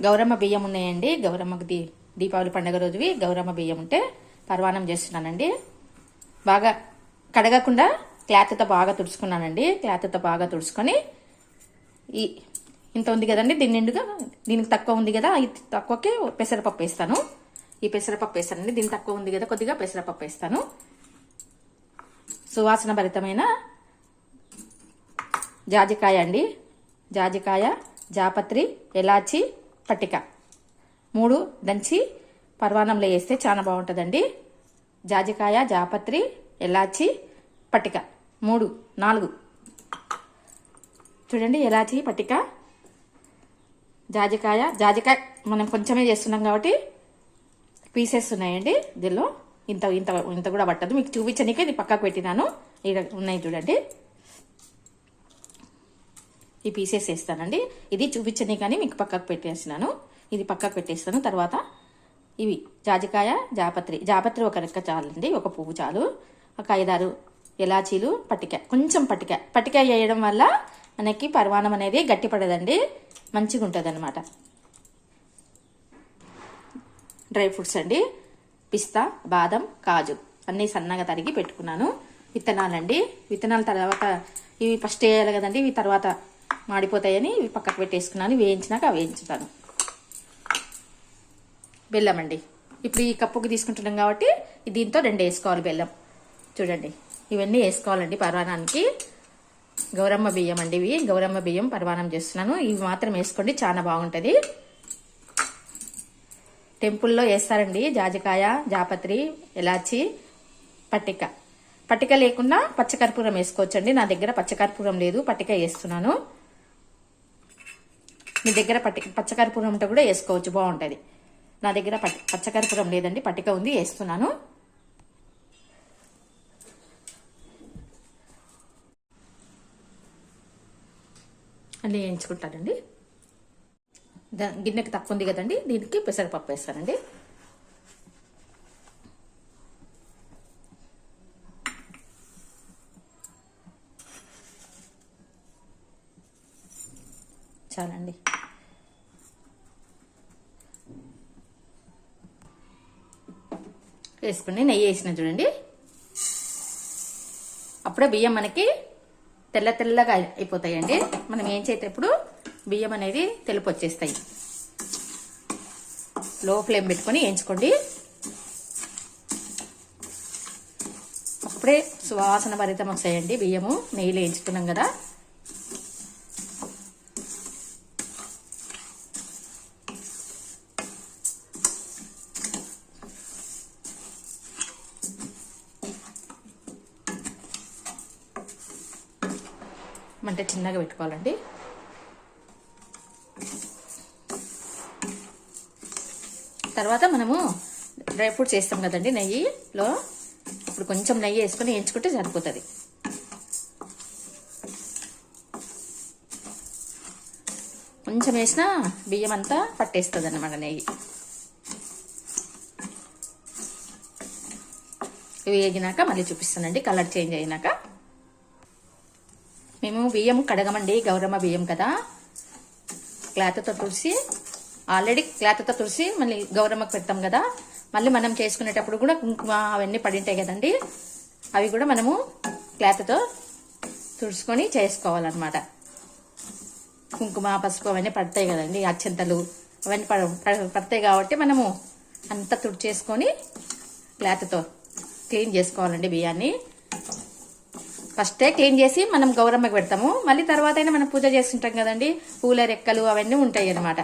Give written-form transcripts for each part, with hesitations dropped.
గౌరమ్మ బియ్యం ఉన్నాయండి. గౌరమ్మకు దీపావళి పండుగ రోజువి గౌరమ్మ బియ్యం ఉంటే పరవానం చేస్తున్నానండి. బాగా కడగకుండా క్లాత్తో బాగా తుడుచుకున్నానండి. క్లాత్తో బాగా తుడుచుకొని ఈ ఇంత ఉంది కదండి, దీని నిండుగా దీనికి తక్కువ ఉంది కదా, ఈ తక్కువకి పెసరపప్పు వేస్తాను. ఈ పెసరపప్పు వేస్తానండి. దీనికి తక్కువ ఉంది కదా, కొద్దిగా పెసరపప్పు వేస్తాను. సువాసన భరితమైన జాజికాయ అండి. జాజికాయ, జాపత్రి, ఎలాచి, పట్టిక 3 దంచి పరవానంలో వేస్తే చాలా బాగుంటుందండి. జాజికాయ, జాపత్రి, ఎలాచి, పట్టిక 3 4 చూడండి. ఎలాచి, పట్టిక, జాజికాయ మనం కొంచెమే చేస్తున్నాం కాబట్టి పీసెస్ ఉన్నాయండి. దీనిలో ఇంత ఇంత ఇంత కూడా పట్టదు. మీకు చూపించడానికి ఇది పక్కకు పెట్టినాను. ఇక్కడ ఉన్నాయి చూడండి. ఈ పీసెస్ వేస్తానండి. ఇది చూపించని కానీ మీకు పక్కకు పెట్టేసినాను. ఇది పక్కకు పెట్టేస్తాను. తర్వాత ఇవి జాజికాయ, జాపత్రి ఒక రెక్క చాలండి, ఒక పువ్వు చాలు. ఒక 5-6 ఎలాచీలు, కొంచెం పట్టిక వేయడం వల్ల మనకి పరవానం అనేది గట్టి పడదండి, మంచిగా ఉంటుంది అన్నమాట. డ్రై ఫ్రూట్స్ అండి. పిస్తా, బాదం, కాజు అన్నీ సన్నగా తరిగి పెట్టుకున్నాను. విత్తనాలండి. విత్తనాల తర్వాత ఇవి ఫస్ట్ వేయాలి కదండి, ఇవి తర్వాత మాడిపోతాయని ఇవి పక్కకు పెట్టేసుకున్నాను. వేయించినాక వేయించుతాను. బెల్లం అండి. ఇప్పుడు ఈ కప్పుకి తీసుకుంటున్నాం కాబట్టి దీంతో 2 వేసుకోవాలి బెల్లం. చూడండి, ఇవన్నీ వేసుకోవాలండి పరవానానికి. గౌరమ్మ బియ్యం అండి ఇవి. గౌరమ్మ బియ్యం పరవానం చేస్తున్నాను. ఇవి మాత్రం వేసుకోండి, చాలా బాగుంటుంది. టెంపుల్లో వేస్తారండి జాజికాయ, జాపత్రి, ఎలాచి, పట్టిక లేకుండా పచ్చకర్పూరం వేసుకోవచ్చండి. నా దగ్గర పచ్చకర్పూరం లేదు, పట్టిక వేస్తున్నాను. మీ దగ్గర పచ్చకర్పూరం ఉంటే కూడా వేసుకోవచ్చు, బాగుంటుంది. నా దగ్గర పచ్చకర్పూరం లేదండి, పట్టిక ఉంది, వేస్తున్నాను. అన్నీ వేయించుకుంటానండి. గిన్నెకి తక్కువ ఉంది కదండి, దీనికి పెసరపప్పు వేస్తానండి. చాలండి. వేసుకుని నెయ్యి వేసిన చూడండి. అప్పుడే బియ్యం మనకి తెల్లగా అయిపోతాయండి. మనం ఏం చేసేటప్పుడు బియ్యం అనేది తెలుపు వచ్చేస్తాయి. లో ఫ్లేమ్ పెట్టుకొని వేయించుకోండి. అప్పుడే సువాసన భరితం వస్తాయండి. బియ్యము నెయ్యిలో వేయించుకున్నాం కదా. మంట చిన్నగా పెట్టుకోవాలండి. తర్వాత మనము డ్రై ఫ్రూట్స్ వేస్తాం కదండి నెయ్యిలో. ఇప్పుడు కొంచెం నెయ్యి వేసుకొని వేయించుకుంటే సరిపోతుంది. కొంచెం వేసినా బియ్యం అంతా పట్టేస్తుంది అన్నమాట నెయ్యి. ఇవి వేగినాక మళ్ళీ చూపిస్తానండి, కలర్ చేంజ్ అయినాక. మేము బియ్యం కడగమండి, గౌరమ్మ బియ్యం కదా. ఆల్రెడీ క్లాత్తో తుడిసి మళ్ళీ గౌరమ్మకు పెడతాం కదా. మళ్ళీ మనం చేసుకునేటప్పుడు కూడా కుంకుమ అవన్నీ పడింటాయి కదండి, అవి కూడా మనము క్లాత్తో తుడుచుకొని చేసుకోవాలన్నమాట. కుంకుమ, పసుపు అవన్నీ పడతాయి కదండి, అక్షంతలు అవన్నీ పడతాయి కాబట్టి మనము అంతా తుడిచేసుకొని క్లాత్తో క్లీన్ చేసుకోవాలండి బియ్యాన్ని. ఫస్టే క్లీన్ చేసి మనం గౌరమ్మకి పెడతాము. మళ్ళీ తర్వాత అయినా మనం పూజ చేస్తుంటాం కదండి, పూల రెక్కలు అవన్నీ ఉంటాయి అన్నమాట.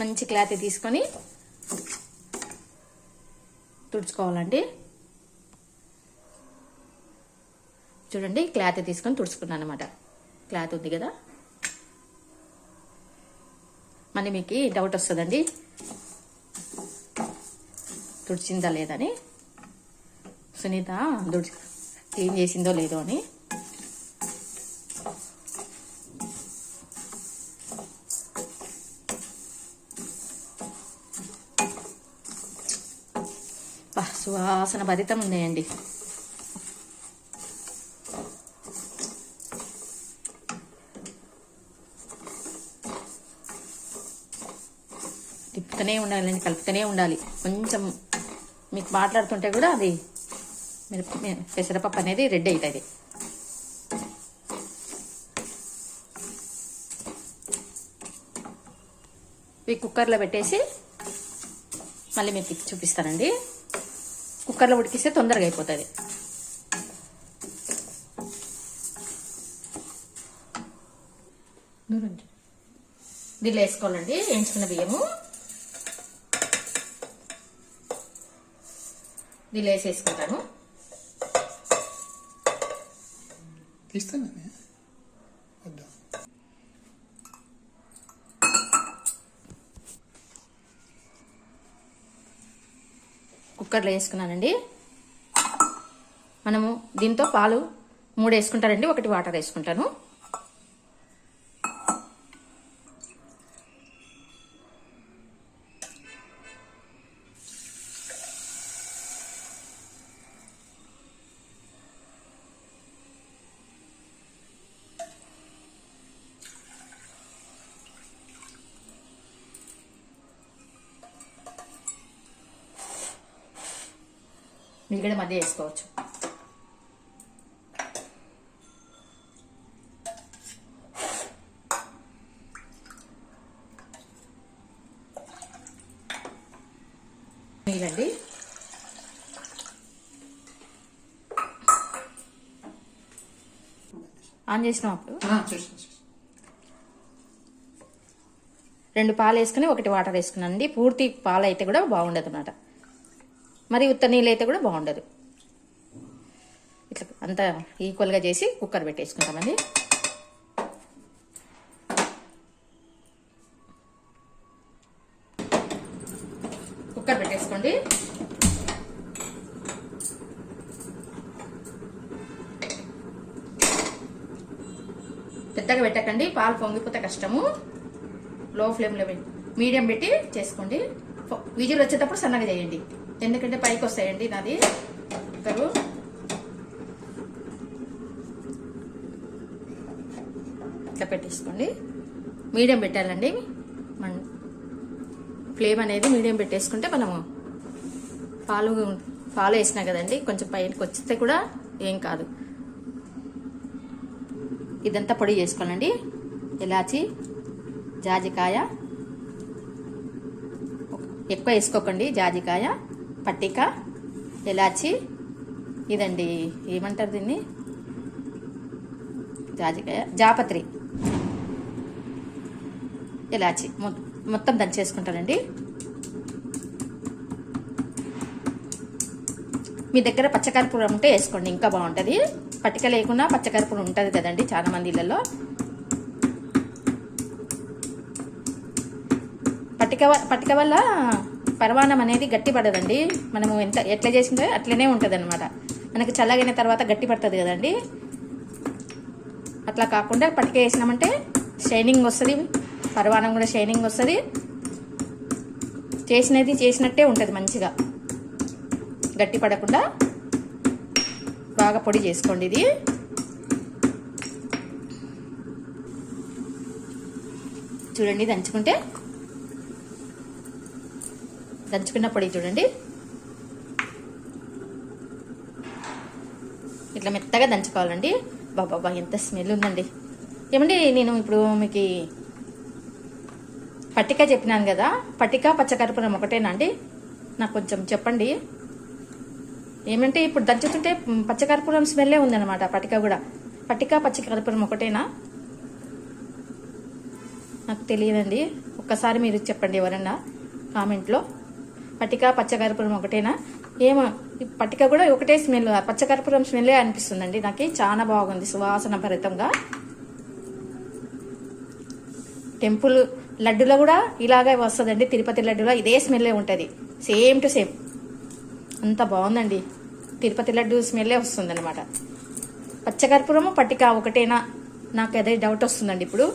మంచి క్లాత్ తీసుకొని తుడుచుకోవాలండి. చూడండి, క్లాత్ తీసుకొని తుడుచుకున్నాను అనమాట. క్లాత్ ఉంది కదా. మళ్ళీ మీకు డౌట్ వస్తుందండి తుడిచిందా లేదని, సునీత క్లీన్ చేసిందో లేదో అని. సువాసన భరితం ఉన్నాయండి. కలుపుతూనే ఉండాలండి, కలుపుతూనే ఉండాలి. కొంచెం మీకు మాట్లాడుతుంటే కూడా అది పెసరపప్పు అనేది రెడీ అవుతుంది. ఇవి కుక్కర్లో పెట్టేసి మళ్ళీ మీకు చూపిస్తానండి. కుక్కర్లో ఉడికిస్తే తొందరగా అయిపోతుంది. దీనిలో వేసుకోవాలండి వేయించుకున్న బియ్యము. దీనిలో వేసేసుకుంటాను. కుక్కర్లో వేసుకున్నానండి. మనము దీంతో పాలు 3 వేసుకుంటారండి, 1 వాటర్ వేసుకుంటాను. మిగిలిన మధ్య వేసుకోవచ్చు. మిగిలండి ఆన్ చేసినాం. అప్పుడు 2 పాలు వేసుకుని 1 వాటర్ వేసుకున్నానండి. పూర్తి పాలు అయితే కూడా బాగుండదు అన్నమాట, మరి ఉత్త నీళ్ళు అయితే కూడా బాగుండదు. ఇట్లా అంతా ఈక్వల్గా చేసి కుక్కర్ పెట్టేసుకుంటామండి. కుక్కర్ పెట్టేసుకోండి. పెద్దగా పెట్టకండి, పాలు పొంగిపోతే కష్టము. లో ఫ్లేమ్లో మీడియం పెట్టి చేసుకోండి. విజిల్ వచ్చేటప్పుడు సన్నగా చేయండి, ఎందుకంటే పైకి వస్తాయండి. నాది కుక్కరు ఇట్లా పెట్టేసుకోండి. మీడియం పెట్టాలండి. ఫ్లేమ్ అనేది మీడియం పెట్టేసుకుంటే మనము పాలు వేసినా కదండి, కొంచెం పైకి వచ్చితే కూడా ఏం కాదు. ఇదంతా పొడి చేసుకోవాలండి. ఇలాచి, జాజికాయ ఎక్కువ వేసుకోకండి, జాజికాయ, పట్టిక, ఇలాచి, ఇదండి ఏమంటారు దీన్ని, జాజికాయ, జాపత్రి, ఇలాచి మొత్తం దంచేసుకుంటానండి. మీ దగ్గర పచ్చకర్పూరం ఉంటే వేసుకోండి, ఇంకా బాగుంటుంది. పట్టిక లేకుండా పచ్చకర్పూరం ఉంటుంది కదండి చాలా మంది ఇళ్ళల్లో. పట్టిక వల్ల పరమాన్నం అనేది గట్టి పడదండి. మనము ఎట్లా చేసిందో అట్లనే ఉంటుంది అనమాట. మనకి చల్లగైన తర్వాత గట్టి పడుతుంది కదండి. అట్లా కాకుండా పట్టిక వేసినామంటే షైనింగ్ వస్తుంది, పరమాన్నం కూడా షైనింగ్ వస్తుంది. చేసినది చేసినట్టే ఉంటుంది, మంచిగా గట్టి పడకుండా బాగా పొడి చేసుకోండి. ఇది చూడండి, దంచుకున్న పొడి చూడండి, ఇట్లా మెత్తగా దంచుకోవాలండి. బాబా ఎంత స్మెల్ ఉందండి. ఏమండి, నేను ఇప్పుడు మీకు పట్టిక చెప్పినాను కదా, పట్టిక పచ్చకర్పూరం ఒకటేనా అండి? నాకు కొంచెం చెప్పండి. ఏమంటే ఇప్పుడు దంచుతుంటే పచ్చకర్పూరం స్మెల్లే ఉందన్నమాట. పట్టిక పచ్చకర్పూరం ఒకటేనా? నాకు తెలియదండి, ఒక్కసారి మీరు చెప్పండి ఎవరన్నా కామెంట్లో. పట్టిక పచ్చకర్పూరం ఒకటేనా? ఏమో పట్టిక కూడా ఒకటే స్మెల్, పచ్చకర్పూరం స్మెల్లే అనిపిస్తుందండి నాకు. చాలా బాగుంది, సువాసన భరితంగా. టెంపుల్ లడ్డులో కూడా ఇలాగే వస్తుందండి, తిరుపతి లడ్డులో ఇదే స్మెల్లే ఉంటుంది, సేమ్ టు సేమ్. అంత బాగుందండి, తిరుపతి లడ్డు స్మెల్లే వస్తుంది అనమాట. పచ్చకర్పూరము పట్టిక ఒకటేనా, నాకు అదే డౌట్ వస్తుందండి ఇప్పుడు.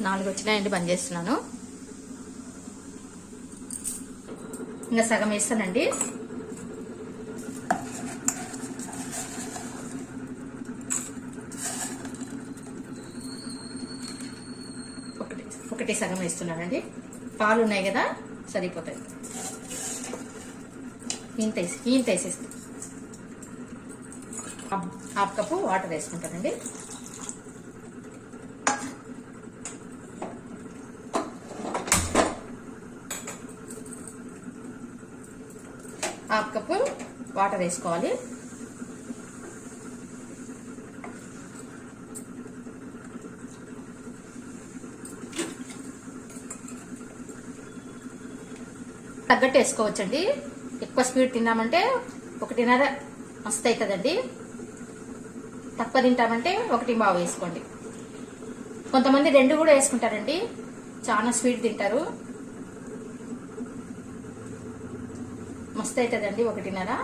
నాలుగు వచ్చినాయండి, బంద్ చేస్తున్నాను. ఇంకా సగం వేస్తానండి. ఒకటి సగం వేస్తున్నానండి. పాలు ఉన్నాయి కదా, సరిపోతాయి. ఇంత వేసేస్తాను. హాఫ్ కప్పు వాటర్ వేసుకుంటానండి. హాఫ్ కప్పు వాటర్ వేసుకోవాలి. తగ్గట్టు వేసుకోవచ్చండి. ఎక్కువ స్వీట్ తిన్నామంటే 1.5 మస్తు అవుతుందండి. తక్కువ తింటామంటే 1.5 వేసుకోండి. కొంతమంది 2 కూడా వేసుకుంటారండి, చాలా స్వీట్ తింటారు. మస్తు అవుతుందండి 1.5.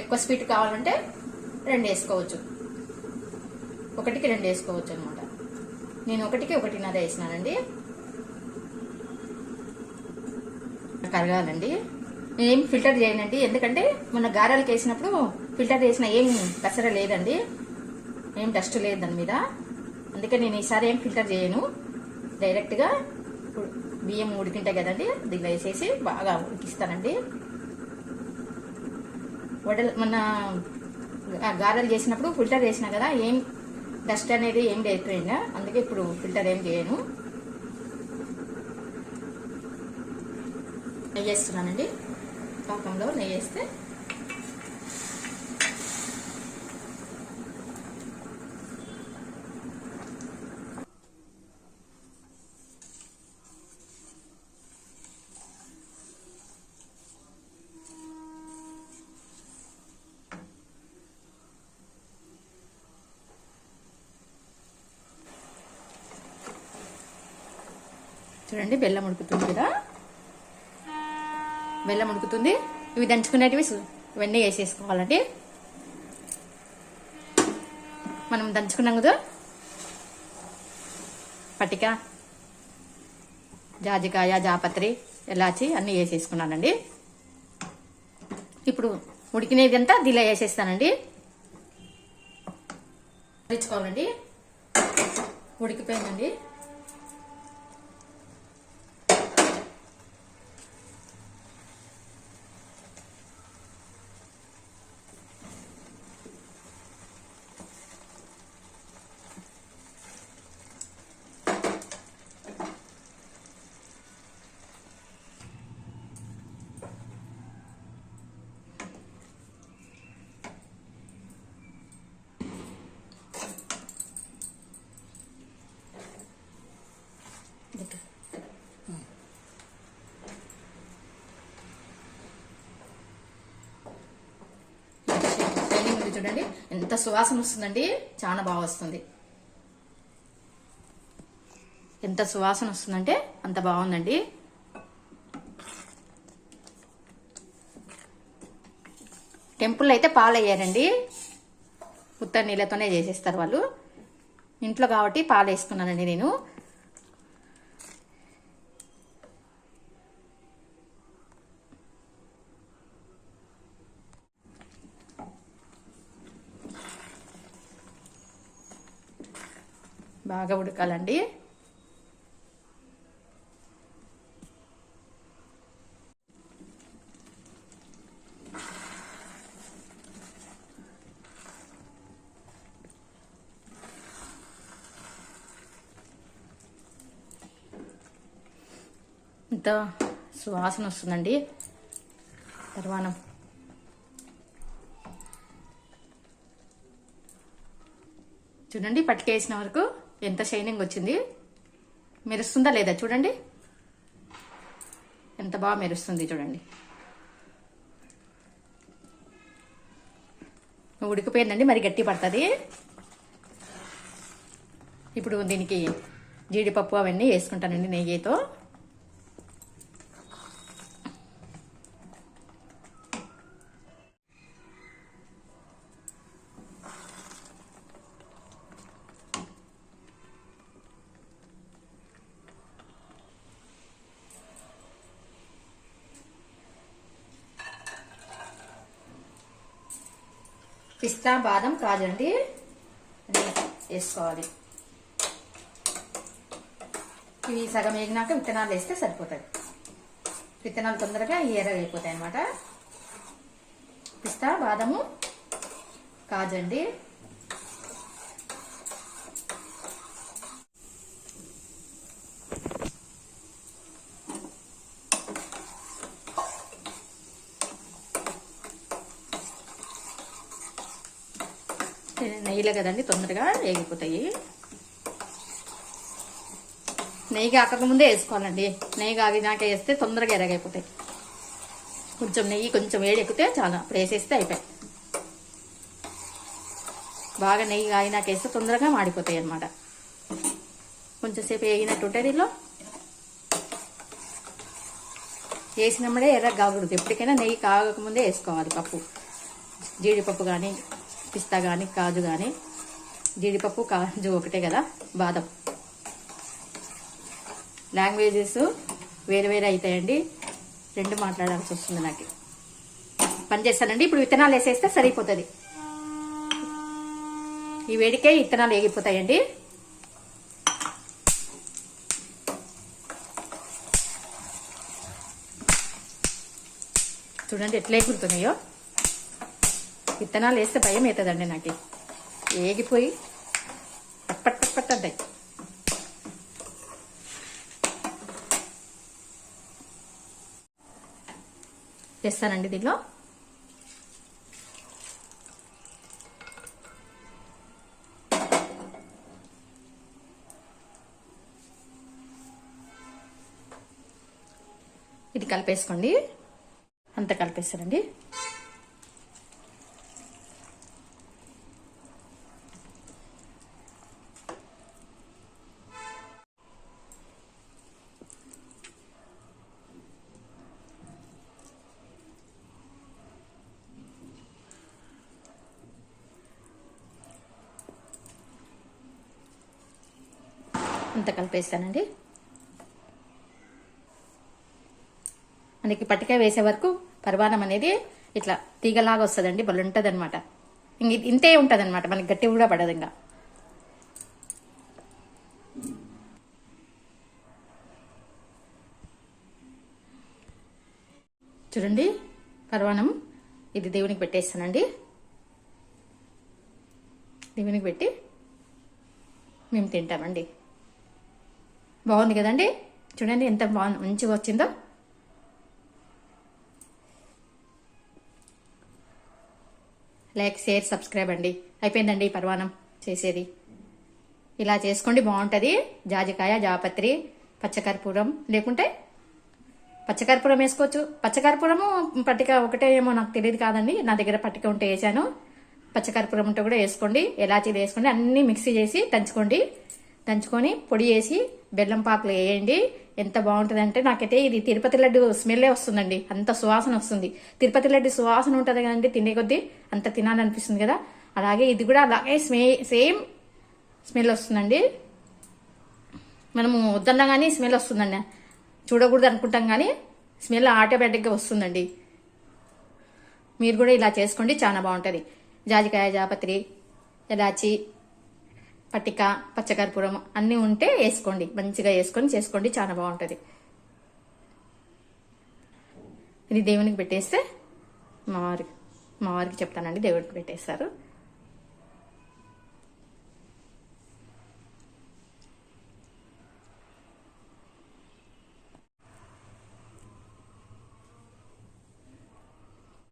ఎక్కువ స్వీట్ కావాలంటే 2 వేసుకోవచ్చు. 1కి 2 వేసుకోవచ్చు అనమాట. నేను 1కి 1.5 వేసినానండి. కరగాలండి. నేనేం ఫిల్టర్ చేయనండి, ఎందుకంటే మొన్న గారెలకు వేసినప్పుడు ఫిల్టర్ చేసిన ఏం కసర లేదండి, ఏం డస్ట్ లేదు దాని మీద. అందుకే నేను ఈసారి ఏం ఫిల్టర్ చేయను. డైరెక్ట్గా బియ్యం ఉడికింటాయి కదండి, దీనిలో వేసేసి బాగా ఉడికిస్తానండి. మొన్న గారెలు చేసినప్పుడు ఫిల్టర్ చేసినా కదా, ఏం డస్ట్ అనేది ఏం లేకపోయిందా, అందుకే ఇప్పుడు ఫిల్టర్ ఏం చేయను. నెయ్యి వేస్తున్నానండి. పాకంలో నెయ్యి వేస్తే చూడండి, బెల్లం ఉడుకుతుంది కదా, బెల్లం ఉడుకుతుంది. ఇవి దంచుకునేటివి ఇవన్నీ వేసేసుకోవాలండి. మనం దంచుకున్నాం కదా, పటిక, జాజికాయ, జాపత్రి, ఎలాచి అన్నీ వేసేసుకున్నానండి. ఇప్పుడు ఉడికినది అంతా దీనిలో వేసేస్తానండి. ఉడికించుకోవాలండి. ఉడికిపోయిందండి. చూడండి ఎంత సువాసన వస్తుందండి, చాలా బాగా వస్తుంది. ఎంత సువాసన వస్తుందంటే అంత బాగుందండి. టెంపుల్లో అయితే పాలు వేయరండి, ఉత్త నీళ్ళతోనే చేసేస్తారు వాళ్ళు. ఇంట్లో కాబట్టి పాలు వేసుకున్నానండి నేను. బాగా ఉడకాలండి. ఇంత సువాసన వస్తుందండి పరమాన్నం. చూడండి, పట్టుకేసిన వరకు ఎంత షైనింగ్ వచ్చింది. మెరుస్తుందా లేదా చూడండి, ఎంత బాగా మెరుస్తుంది చూడండి. ఉడికిపోయిందండి, మరి గట్టి పడుతుంది. ఇప్పుడు దీనికి జీడిపప్పు అవన్నీ వేసుకుంటానండి నెయ్యితో. పిస్తా బాదం కాజు అండి వేసుకోవాలి. ఇవి సగం వేగినాక విత్తనాలు వేస్తే సరిపోతుంది. విత్తనాలు తొందరగా ఎర్రగైపోతాయి అన్నమాట. పిస్తా బాదము కాజు అండి. నెయ్యిలో కదండి తొందరగా వేగిపోతాయి. నెయ్యి కాకముందే వేసుకోవాలండి. నెయ్యి కాగినాక వేస్తే తొందరగా ఎరగైపోతాయి. కొంచెం నెయ్యి కొంచెం వేడి ఎక్కితే చాలా అప్పుడు వేసేస్తే అయిపోయి. బాగా నెయ్యి కాగినాక వేస్తే తొందరగా మాడిపోతాయి అన్నమాట. కొంచెం సేపు వేగినట్టుంటే దీనిలో వేసినప్పుడే ఎర్రగా కాకూడదు. ఎప్పటికైనా నెయ్యి కాగకముందే వేసుకోవాలి పప్పు. జీడిపప్పు కానీ పిస్తా కానీ కాజు కానీ, జీడిపప్పు కాజు ఒకటే కదా, బాదం. లాంగ్వేజెస్ వేరే వేరే అవుతాయండి. రెండు మాట్లాడాల్సి వస్తుంది నాకు. పని చేస్తానండి. ఇప్పుడు విత్తనాలు వేసేస్తే సరిపోతుంది. ఈ వేడికే విత్తనాలు వేగిపోతాయండి. చూడండి ఎట్లా ఎగురుతున్నాయో. విత్తనాలు వేస్తే భయం అవుతుందండి నాకు. ఏగిపోయి పట్ అంటాయి. చేస్తానండి దీనిలో. ఇది కలిపేసుకోండి. అంతా కలిపేస్తానండి. అంత కలిపేస్తానండి. మనకి పట్టికాయ వేసే వరకు పరవానం అనేది ఇట్లా తీగలాగా వస్తుందండి. భలే ఉంటుంది అనమాట. ఇంతే ఉంటుంది అనమాట. మనకి గట్టి కూడా పడదు. ఇంకా చూడండి పరవానం ఇది దేవునికి పెట్టేస్తానండి. దేవునికి పెట్టి మేము తింటామండి. బాగుంది కదండి. చూడండి ఎంత బాగుంది, మంచిగా వచ్చిందో. లైక్, షేర్, సబ్స్క్రైబ్ అండి. అయిపోయిందండి పరవానం చేసేది. ఇలా చేసుకోండి, బాగుంటుంది. జాజికాయ, జాపత్రి, పచ్చకర్పూరం, లేకుంటే పచ్చకర్పూరం వేసుకోవచ్చు. పచ్చకర్పూరము పట్టిక ఒకటే ఏమో నాకు తెలియదు కాదండి. నా దగ్గర పట్టిక ఉంటే వేసాను. పచ్చకర్పూరం ఉంటే కూడా వేసుకోండి. ఎలాచీలు వేసుకోండి. అన్ని మిక్సీ చేసి దంచుకొని పొడి వేసి బెల్లం పాకులు వేయండి. ఎంత బాగుంటుంది అంటే, నాకైతే ఇది తిరుపతి లడ్డు స్మెల్లే వస్తుందండి. అంత సువాసన వస్తుంది. తిరుపతి లడ్డు సువాసన ఉంటుంది కదండి, తినే కొద్దీ అంత తినాలనిపిస్తుంది కదా. అలాగే ఇది కూడా అలాగే సేమ్ స్మెల్ వస్తుందండి. మనము వద్దన్నా కానీ స్మెల్ వస్తుందండి. చూడకూడదు అనుకుంటాం కానీ స్మెల్ ఆటోమేటిక్గా వస్తుందండి. మీరు కూడా ఇలా చేసుకోండి, చాలా బాగుంటుంది. జాజికాయ, జాపత్రి, ఎలాచి, పట్టిక, పచ్చకర్పూరం అన్నీ ఉంటే వేసుకోండి. మంచిగా చేసుకోండి, చాలా బాగుంటుంది. ఇది దేవునికి పెట్టేస్తే మా వారికి చెప్తానండి, దేవుడికి పెట్టేస్తారు.